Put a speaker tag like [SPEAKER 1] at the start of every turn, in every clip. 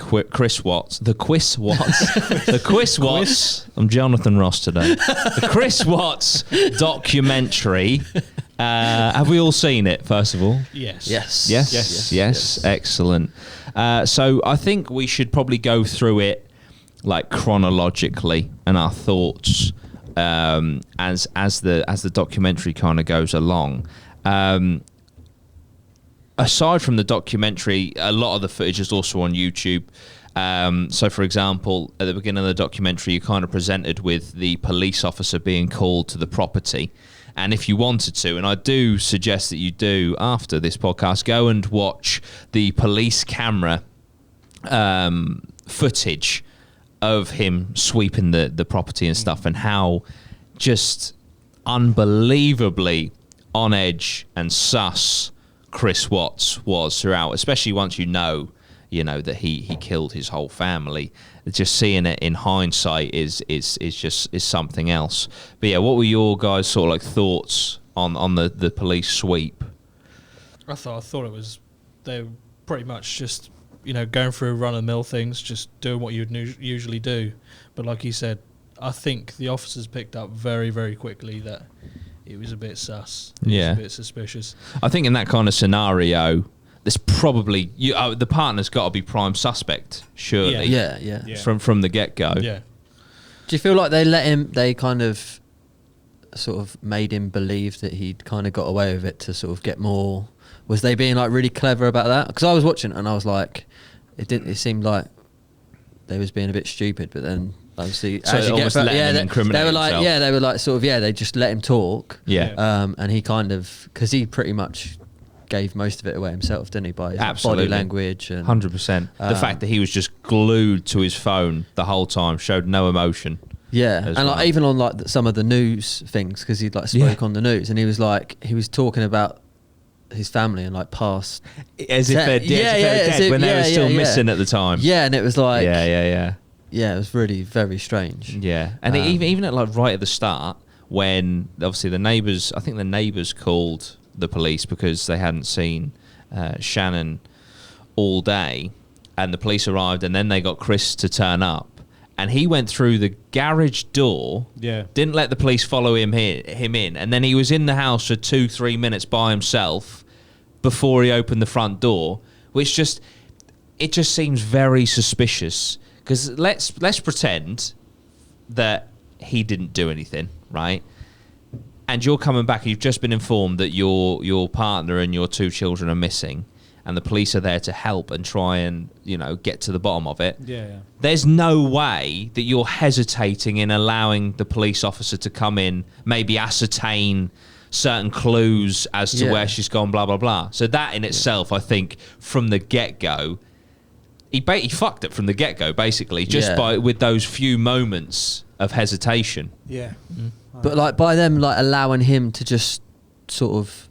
[SPEAKER 1] Chris Watts. The Chris Watts. The Chris Watts. I'm Jonathan Ross today. The Chris Watts documentary. Have we all seen it, first of all?
[SPEAKER 2] Yes.
[SPEAKER 1] Yes. Excellent. So I think we should probably go through it like chronologically and our thoughts as the documentary kind of goes along. Aside from the documentary, a lot of the footage is also on YouTube. So, for example, at the beginning of the documentary, you're kind of presented with the police officer being called to the property. And if you wanted to, and I do suggest that you do after this podcast, go and watch the police camera footage of him sweeping the property and stuff, and how just unbelievably on edge and sus Chris Watts was throughout, especially once you know that he killed his whole family. Just seeing it in hindsight is something else. But yeah, what were your guys' sort of like thoughts on the police sweep?
[SPEAKER 2] I thought it was, they were pretty much just going through run-of-the-mill things, just doing what you'd usually do. But like you said, I think the officers picked up very, very quickly that it was a bit sus. It was a bit suspicious. I
[SPEAKER 1] think in that kind of scenario, there's probably the partner's got to be prime suspect, surely.
[SPEAKER 3] Yeah.
[SPEAKER 1] From the get-go.
[SPEAKER 2] Yeah.
[SPEAKER 3] Do you feel like they kind of sort of made him believe that he'd kind of got away with it to sort of get more? Was they being like really clever about that? Because I was watching it and I was like, it seemed like they was being a bit stupid, but then obviously
[SPEAKER 1] so as you get further,
[SPEAKER 3] they were like
[SPEAKER 1] himself.
[SPEAKER 3] they were like sort of they just let him talk. And he kind of, because he pretty much gave most of it away himself, didn't he, by his body language and
[SPEAKER 1] 100%. The fact that he was just glued to his phone the whole time showed no emotion.
[SPEAKER 3] And like even on like some of the news things, because he'd like spoke on the news, and he was talking about his family and like past
[SPEAKER 1] as if they're dead, when they were still missing at the time.
[SPEAKER 3] And it was like
[SPEAKER 1] it
[SPEAKER 3] was really very strange.
[SPEAKER 1] And even at like right at the start, when obviously the neighbours called the police because they hadn't seen Shannon all day, and the police arrived, and then they got Chris to turn up, and he went through the garage door, didn't let the police follow him in, and then he was in the house for 2-3 minutes by himself before he opened the front door, which just seems very suspicious. Because let's pretend that he didn't do anything, right? And you're coming back and you've just been informed that your partner and your 2 children are missing, and the police are there to help and try and get to the bottom of it. There's no way that you're hesitating in allowing the police officer to come in, maybe ascertain certain clues as to where she's gone, blah blah blah. So that in itself, I think, from the get-go, he fucked it from the get-go, basically, just with those few moments of hesitation.
[SPEAKER 3] But like by them like allowing him to just sort of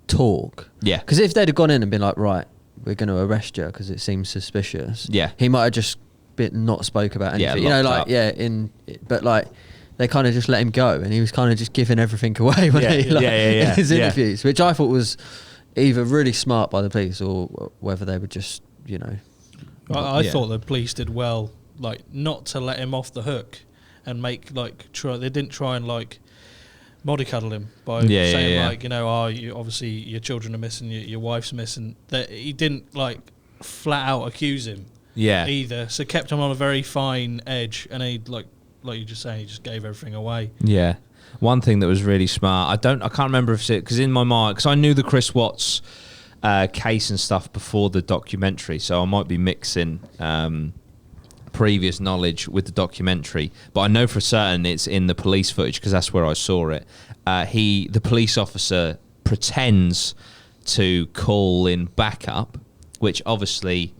[SPEAKER 3] talk. Because if they'd have gone in and been like, right, we're going to arrest you because it seems suspicious. He might have just not spoke about anything. But like they kind of just let him go, and he was kind of just giving everything away when in his interviews, which I thought was either really smart by the police or whether they were just
[SPEAKER 2] I thought the police did well, like not to let him off the hook and make they didn't try and like mollycoddle him by saying you obviously your children are missing, your wife's missing. That he didn't like flat out accuse him either, so kept him on a very fine edge, and he like you're just saying, he just gave everything away.
[SPEAKER 1] One thing that was really smart, I can't remember if it, because in my mind, because I knew the Chris Watts case and stuff before the documentary, so I might be mixing previous knowledge with the documentary, but I know for certain it's in the police footage because that's where I saw it. The police officer pretends to call in backup, which obviously,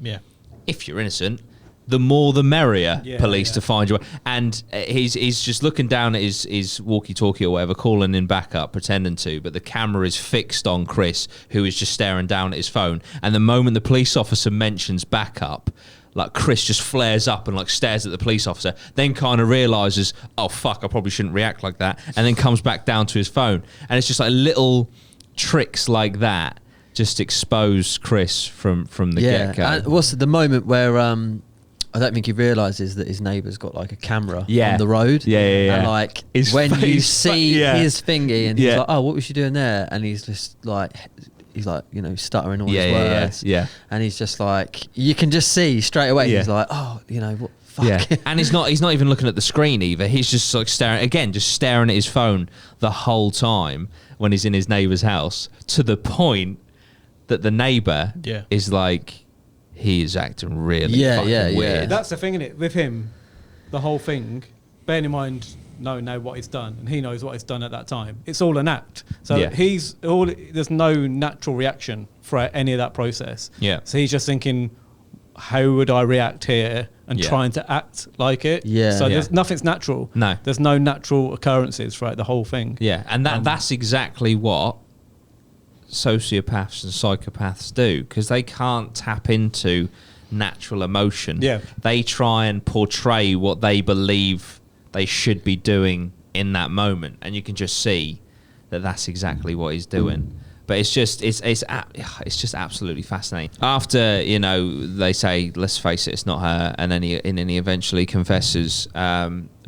[SPEAKER 1] if you're innocent, the more the merrier, police to find you. And he's just looking down at his walkie-talkie or whatever, calling in backup, pretending to, but the camera is fixed on Chris, who is just staring down at his phone. And the moment the police officer mentions backup, like Chris just flares up and like stares at the police officer, then kind of realises, oh fuck, I probably shouldn't react like that, and then comes back down to his phone. And it's just like little tricks like that just expose Chris from the get-go.
[SPEAKER 3] What's the moment where I don't think he realises that his neighbour's got like a camera
[SPEAKER 1] on
[SPEAKER 3] the road.
[SPEAKER 1] Yeah.
[SPEAKER 3] And like when you see his thingy and he's like, oh, what was you doing there? And he's just like, stuttering all his words.
[SPEAKER 1] Yeah.
[SPEAKER 3] And he's just like, you can just see straight away. He's like, oh, what? Fuck.
[SPEAKER 1] Yeah. And he's not even looking at the screen either. He's just like staring at his phone the whole time when he's in his neighbour's house, to the point that the neighbour is like, he is acting really fucking weird.
[SPEAKER 4] That's the thing, isn't it? With him, the whole thing, bearing in mind, know what he's done, and he knows what he's done at that time. It's all an act. So there's no natural reaction for any of that process.
[SPEAKER 1] Yeah.
[SPEAKER 4] So he's just thinking, how would I react here, and trying to act like it.
[SPEAKER 3] Yeah.
[SPEAKER 4] So there's nothing's natural.
[SPEAKER 1] No.
[SPEAKER 4] There's no natural occurrences throughout the whole thing.
[SPEAKER 1] Yeah, and that's exactly what sociopaths and psychopaths do, because they can't tap into natural emotion.
[SPEAKER 4] Yeah.
[SPEAKER 1] They try and portray what they believe they should be doing in that moment, and you can just see that that's exactly what he's doing. But it's just absolutely fascinating. After they say, let's face it, it's not her, and then he eventually confesses.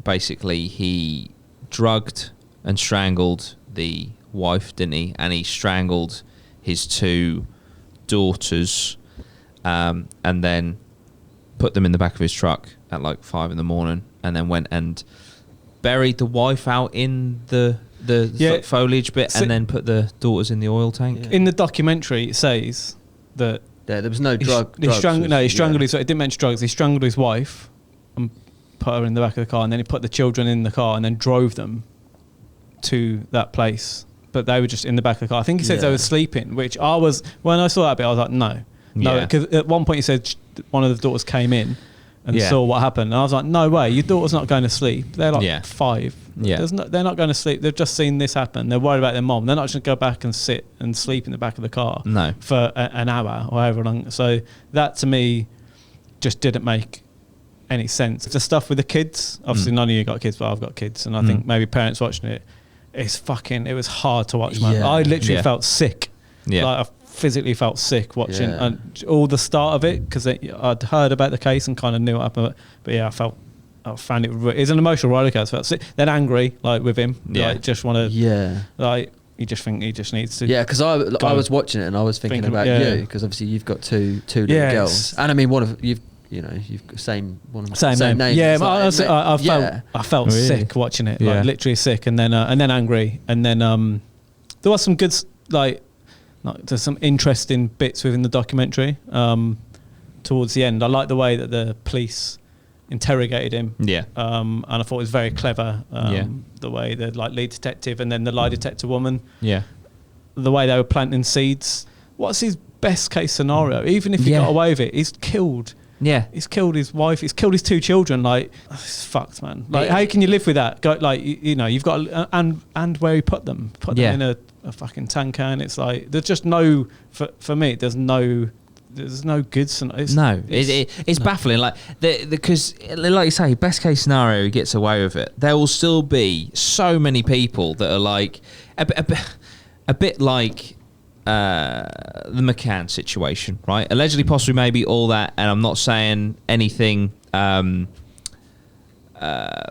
[SPEAKER 1] Basically, he drugged and strangled the wife, didn't he? And he strangled his 2 daughters, and then put them in the back of his truck at like 5 a.m, and then went and buried the wife out in the foliage bit, and then put the daughters in the oil tank.
[SPEAKER 4] In the documentary, it says that
[SPEAKER 3] there was no drugs.
[SPEAKER 4] He strangled his. It didn't mention drugs. He strangled his wife and put her in the back of the car, and then he put the children in the car and then drove them to that place. But they were just in the back of the car. I think he said they were sleeping, which when I saw that bit, I was like, no, because at one point he said one of the daughters came in and saw what happened, and I was like, no way, your daughter's not going to sleep. They're like 5. They're not going to sleep. They've just seen this happen. They're worried about their mom. They're not just going to go back and sit and sleep in the back of the car for an hour or however long. So that to me just didn't make any sense. The stuff with the kids, obviously none of you got kids, but I've got kids, and I think maybe parents watching it, it was hard to watch, man. I literally felt sick. Like I physically felt sick watching and all the start of it, because I'd heard about the case and kind of knew what happened, but I found it's an emotional roller coaster. Then angry, like with him, like just want to, like you just think he just needs to.
[SPEAKER 3] Yeah, because I was watching it and I was thinking about you, because obviously you've got two little girls, and I mean you've got same name.
[SPEAKER 4] Yeah, I felt sick watching it, like literally sick, and then angry, and then there was some good there's some interesting bits within the documentary towards the end. I like the way that the police interrogated him, and I thought it was very clever, the way the lead detective and then the lie detector woman, the way they were planting seeds. What's his best case scenario? Even if he got away with it, he's killed. He's killed his wife. He's killed his 2 children. Like, it's fucked, man. Like, how can you live with that? You've got and where he put them in a fucking tanker, and it's like there's just no for me. There's no good scenario.
[SPEAKER 1] It's baffling. Like because like you say, best case scenario, he gets away with it. There will still be so many people that are like a bit like. The McCann situation, right? Allegedly, possibly, maybe, all that, and I'm not saying anything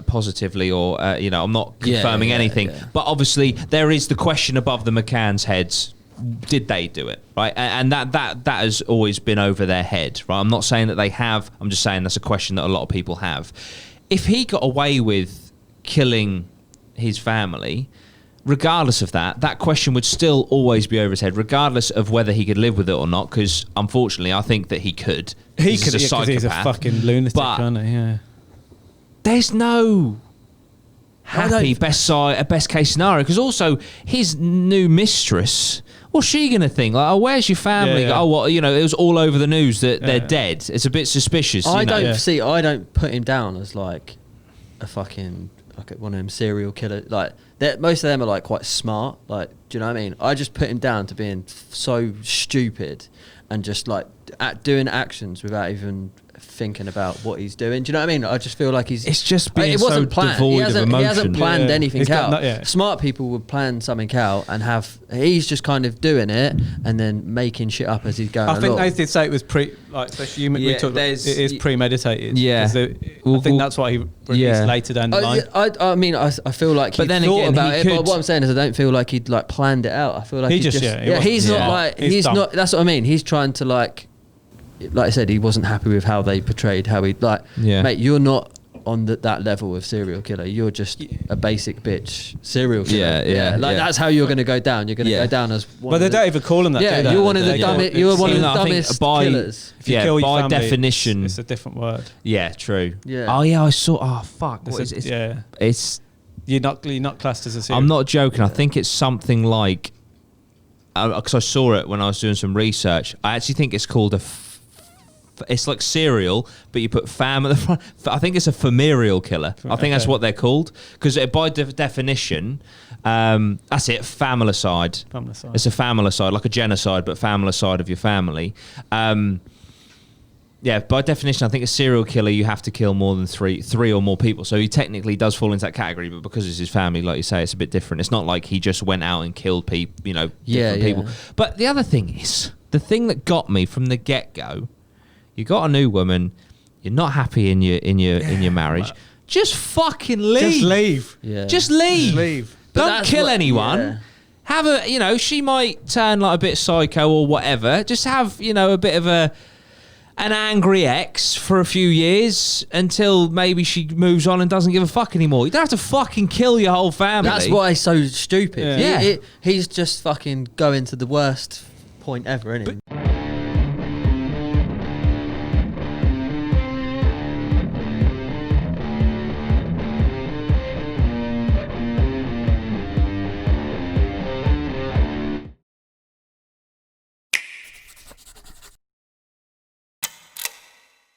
[SPEAKER 1] positively or I'm not confirming anything, but obviously there is the question above the McCann's heads: did they do it, right? And that has always been over their head, right? I'm not saying that they have. I'm just saying that's a question that a lot of people have. If he got away with killing his family, regardless of that question would still always be over his head, regardless of whether he could live with it or not, because unfortunately I think that he could. He's a psychopath.
[SPEAKER 4] He's a fucking lunatic,
[SPEAKER 1] but
[SPEAKER 4] isn't he? Yeah.
[SPEAKER 1] There's no happy best case scenario, because also his new mistress, what's she going to think? Like, oh, where's your family?
[SPEAKER 4] Yeah.
[SPEAKER 1] Oh, well, it was all over the news that they're dead. It's a bit suspicious.
[SPEAKER 3] I don't put him down as like a fucking one of them serial killers. Like, most of them are like quite smart. Like, do you know what I mean? I just put him down to being so stupid and just like doing actions without even thinking about what he's doing. Do you know what I mean? I just feel like he's.
[SPEAKER 1] It's just being it wasn't so planned.
[SPEAKER 3] Devoid of emotion. He hasn't planned anything out.
[SPEAKER 4] Not,
[SPEAKER 3] Smart people would plan something out and have. He's just kind of doing it and then making shit up as he's going along.
[SPEAKER 4] I think they did say it was especially you. We talked about it is premeditated.
[SPEAKER 1] Yeah,
[SPEAKER 4] I think that's why he released later down the line.
[SPEAKER 3] I mean, I feel like he thought about it, but what I'm saying is I don't feel like he'd like planned it out. I feel like he's not like he's not. That's what I mean. He's trying to like I said, he wasn't happy with how they portrayed how he mate, you're not on that level of serial killer. You're just a basic bitch serial killer. That's how you're going to go down. You're going to go down as one.
[SPEAKER 4] But they don't even call him that.
[SPEAKER 3] Yeah, you're one of the dumbest. You're one of the dumbest killers.
[SPEAKER 4] If you kill your family,
[SPEAKER 1] definition,
[SPEAKER 4] it's a different word.
[SPEAKER 1] Yeah, true.
[SPEAKER 3] Yeah.
[SPEAKER 1] Oh yeah, I saw. Oh fuck. What is it? It's.
[SPEAKER 4] You're not classed as a serial.
[SPEAKER 1] I'm not joking. I think it's something like. Because I saw it when I was doing some research. I actually think it's called it's like serial, but you put fam at the front. I think it's a familial killer. I think that's what they're called. Because by definition, that's it, familicide. It's a familicide, like a genocide, but familicide of your family. Yeah, by definition, I think a serial killer, you have to kill more than three or more people. So he technically does fall into that category, but because it's his family, like you say, it's a bit different. It's not like he just went out and killed people, different people. But the other thing is, the thing that got me from the get-go, you got a new woman, you're not happy in your marriage, just fucking leave.
[SPEAKER 4] Just leave.
[SPEAKER 3] Yeah.
[SPEAKER 1] Just leave.
[SPEAKER 4] Just leave.
[SPEAKER 1] Don't kill anyone. Yeah. Have a, she might turn like a bit psycho or whatever. Just have, a bit of an angry ex for a few years until maybe she moves on and doesn't give a fuck anymore. You don't have to fucking kill your whole family.
[SPEAKER 3] That's why he's so stupid.
[SPEAKER 1] Yeah.
[SPEAKER 3] He's just fucking going to the worst point ever, isn't he?